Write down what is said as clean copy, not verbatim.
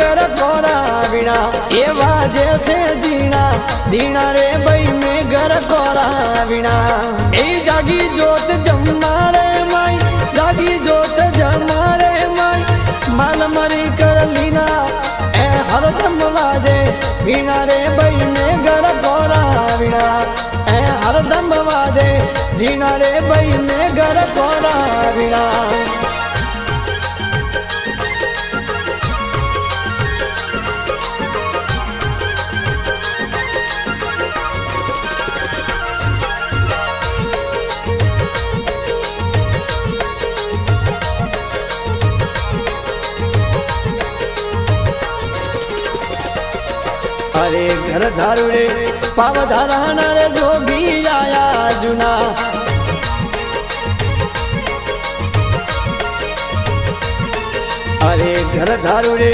घर कोरा वीणा एवा जैसे जीना जीना रे भाई में घर कोरा वीणा ए जागी जोत जमा रे माई जागी जोत जमा रे माई माल मरी कर लीना ए हरदम वादे वीणा रे भाई में घर कोरा वीणा ए हरदम वादे जीना रे भाई में घर कोरा वीणा अरे घर धारू रे पाव धाराना रे जोगी आया जुना अरे घर धारू रे